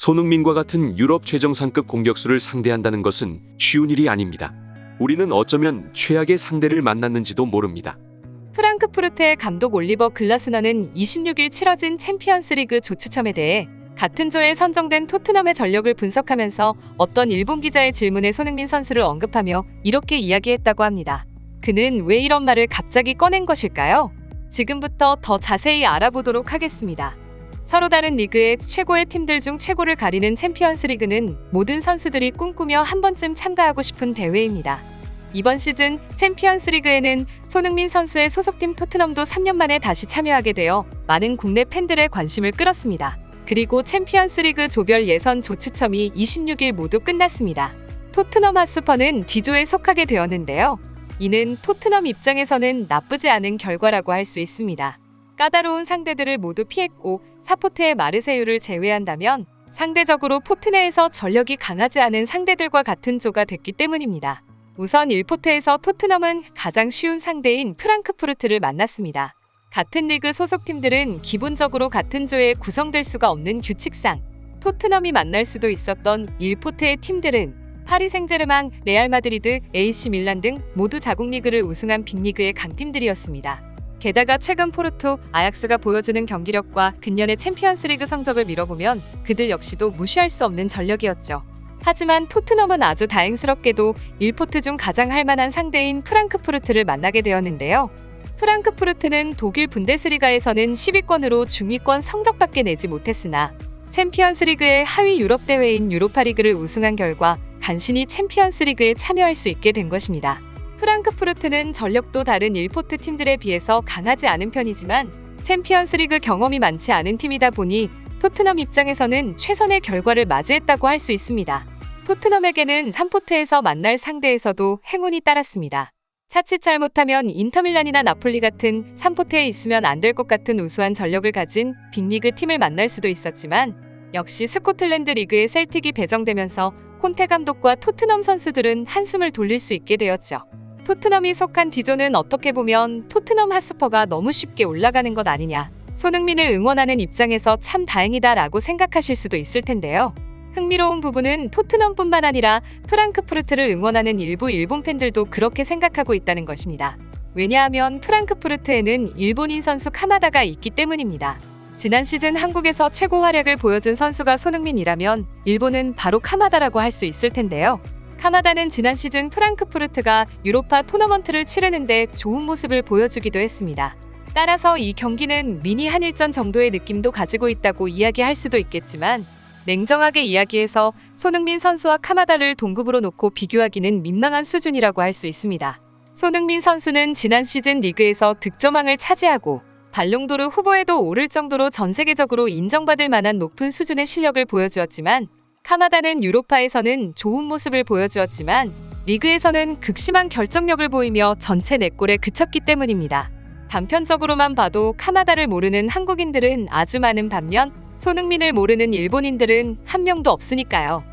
손흥민과 같은 유럽 최정상급 공격수를 상대한다는 것은 쉬운 일이 아닙니다. 우리는 어쩌면 최악의 상대를 만났는지도 모릅니다. 프랑크푸르트의 감독 올리버 글라스너는 26일 치러진 챔피언스리그 조추첨에 대해 같은 조에 선정된 토트넘의 전력을 분석하면서 어떤 일본 기자의 질문에 손흥민 선수를 언급하며 이렇게 이야기했다고 합니다. 그는 왜 이런 말을 갑자기 꺼낸 것일까요? 지금부터 더 자세히 알아보도록 하겠습니다. 서로 다른 리그의 최고의 팀들 중 최고를 가리는 챔피언스리그는 모든 선수들이 꿈꾸며 한 번쯤 참가하고 싶은 대회입니다. 이번 시즌 챔피언스리그에는 손흥민 선수의 소속팀 토트넘도 3년 만에 다시 참여하게 되어 많은 국내 팬들의 관심을 끌었습니다. 그리고 챔피언스리그 조별 예선 조추첨이 26일 모두 끝났습니다. 토트넘 핫스퍼는 D조에 속하게 되었는데요. 이는 토트넘 입장에서는 나쁘지 않은 결과라고 할 수 있습니다. 까다로운 상대들을 모두 피했고 사포트의 마르세유를 제외한다면 상대적으로 포트 내에서 전력이 강하지 않은 상대들과 같은 조가 됐기 때문입니다. 우선 1포트에서 토트넘은 가장 쉬운 상대인 프랑크푸르트를 만났습니다. 같은 리그 소속팀들은 기본적으로 같은 조에 구성될 수가 없는 규칙상 토트넘이 만날 수도 있었던 1포트의 팀들은 파리 생제르맹, 레알 마드리드, AC 밀란 등 모두 자국 리그를 우승한 빅리그의 강팀들이었습니다. 게다가 최근 포르투, 아약스가 보여주는 경기력과 근년의 챔피언스리그 성적을 미뤄보면 그들 역시도 무시할 수 없는 전력이었죠. 하지만 토트넘은 아주 다행스럽게도 1포트 중 가장 할만한 상대인 프랑크푸르트를 만나게 되었는데요. 프랑크푸르트는 독일 분데스리가에서는 10위권으로 중위권 성적밖에 내지 못했으나 챔피언스리그의 하위 유럽 대회인 유로파리그를 우승한 결과 간신히 챔피언스리그에 참여할 수 있게 된 것입니다. 프랑크푸르트는 전력도 다른 1포트 팀들에 비해서 강하지 않은 편이지만 챔피언스리그 경험이 많지 않은 팀이다 보니 토트넘 입장에서는 최선의 결과를 맞이했다고 할 수 있습니다. 토트넘에게는 3포트에서 만날 상대에서도 행운이 따랐습니다. 자칫 잘못하면 인터밀란이나 나폴리 같은 3포트에 있으면 안 될 것 같은 우수한 전력을 가진 빅리그 팀을 만날 수도 있었지만 역시 스코틀랜드 리그의 셀틱이 배정되면서 콘테 감독과 토트넘 선수들은 한숨을 돌릴 수 있게 되었죠. 토트넘이 속한 D조는 어떻게 보면 토트넘 핫스퍼가 너무 쉽게 올라가는 것 아니냐, 손흥민을 응원하는 입장에서 참 다행이다라고 생각하실 수도 있을 텐데요. 흥미로운 부분은 토트넘뿐만 아니라 프랑크푸르트를 응원하는 일부 일본 팬들도 그렇게 생각하고 있다는 것입니다. 왜냐하면 프랑크푸르트에는 일본인 선수 카마다가 있기 때문입니다. 지난 시즌 한국에서 최고 활약을 보여준 선수가 손흥민이라면 일본은 바로 카마다라고 할 수 있을 텐데요. 카마다는 지난 시즌 프랑크푸르트가 유로파 토너먼트를 치르는데 좋은 모습을 보여주기도 했습니다. 따라서 이 경기는 미니 한일전 정도의 느낌도 가지고 있다고 이야기할 수도 있겠지만 냉정하게 이야기해서 손흥민 선수와 카마다를 동급으로 놓고 비교하기는 민망한 수준이라고 할 수 있습니다. 손흥민 선수는 지난 시즌 리그에서 득점왕을 차지하고 발롱도르 후보에도 오를 정도로 전 세계적으로 인정받을 만한 높은 수준의 실력을 보여주었지만 카마다는 유로파에서는 좋은 모습을 보여주었지만 리그에서는 극심한 결정력을 보이며 전체 4골에 그쳤기 때문입니다. 단편적으로만 봐도 카마다를 모르는 한국인들은 아주 많은 반면 손흥민을 모르는 일본인들은 한 명도 없으니까요.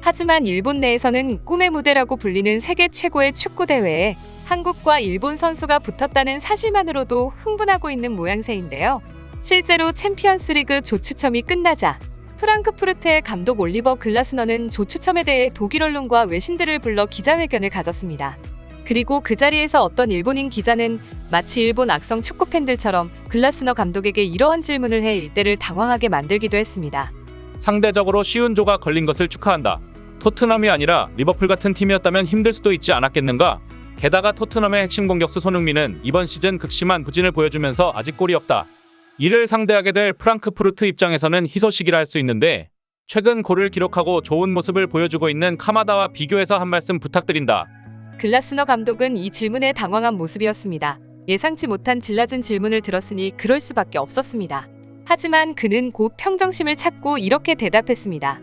하지만 일본 내에서는 꿈의 무대라고 불리는 세계 최고의 축구 대회에 한국과 일본 선수가 붙었다는 사실만으로도 흥분하고 있는 모양새인데요. 실제로 챔피언스리그 조추첨이 끝나자 프랑크푸르트의 감독 올리버 글라스너는 조추첨에 대해 독일 언론과 외신들을 불러 기자회견을 가졌습니다. 그리고 그 자리에서 어떤 일본인 기자는 마치 일본 악성 축구 팬들처럼 글라스너 감독에게 이러한 질문을 해 일대를 당황하게 만들기도 했습니다. 상대적으로 쉬운 조가 걸린 것을 축하한다. 토트넘이 아니라 리버풀 같은 팀이었다면 힘들 수도 있지 않았겠는가? 게다가 토트넘의 핵심 공격수 손흥민은 이번 시즌 극심한 부진을 보여주면서 아직 골이 없다. 이를 상대하게 될 프랑크푸르트 입장에서는 희소식이라 할 수 있는데 최근 골을 기록하고 좋은 모습을 보여주고 있는 카마다와 비교해서 한 말씀 부탁드린다. 글라스너 감독은 이 질문에 당황한 모습이었습니다. 예상치 못한 질낮은 질문을 들었으니 그럴 수밖에 없었습니다. 하지만 그는 곧 평정심을 찾고 이렇게 대답했습니다.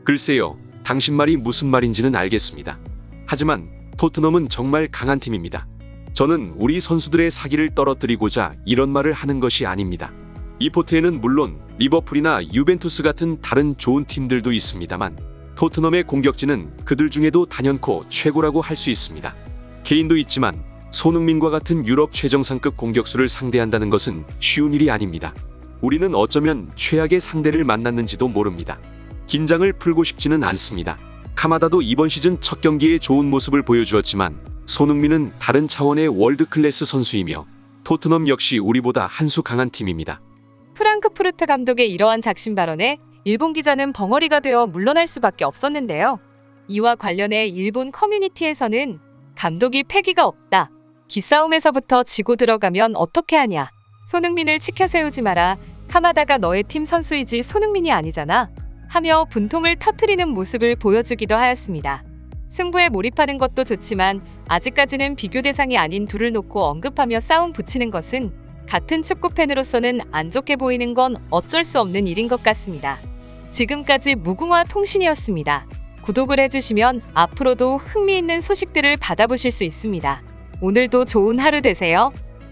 글쎄요. 당신 말이 무슨 말인지는 알겠습니다. 하지만 토트넘은 정말 강한 팀입니다. 저는 우리 선수들의 사기를 떨어뜨리고자 이런 말을 하는 것이 아닙니다. 이 포트에는 물론 리버풀이나 유벤투스 같은 다른 좋은 팀들도 있습니다만 토트넘의 공격진은 그들 중에도 단연코 최고라고 할 수 있습니다. 케인도 있지만 손흥민과 같은 유럽 최정상급 공격수를 상대한다는 것은 쉬운 일이 아닙니다. 우리는 어쩌면 최악의 상대를 만났는지도 모릅니다. 긴장을 풀고 싶지는 않습니다. 카마다도 이번 시즌 첫 경기에 좋은 모습을 보여주었지만 손흥민은 다른 차원의 월드클래스 선수이며 토트넘 역시 우리보다 한 수 강한 팀입니다. 프랑크푸르트 감독의 이러한 작심 발언에 일본 기자는 벙어리가 되어 물러날 수밖에 없었는데요. 이와 관련해 일본 커뮤니티에서는 감독이 패기가 없다. 기싸움에서부터 지고 들어가면 어떻게 하냐. 손흥민을 치켜 세우지 마라. 카마다가 너의 팀 선수이지 손흥민이 아니잖아. 하며 분통을 터뜨리는 모습을 보여주기도 하였습니다. 승부에 몰입하는 것도 좋지만 아직까지는 비교 대상이 아닌 둘을 놓고 언급하며 싸움 붙이는 것은 같은 축구 팬으로서는 안 좋게 보이는 건 어쩔 수 없는 일인 것 같습니다. 지금까지 무궁화 통신이었습니다. 구독을 해주시면 앞으로도 흥미있는 소식들을 받아보실 수 있습니다. 오늘도 좋은 하루 되세요.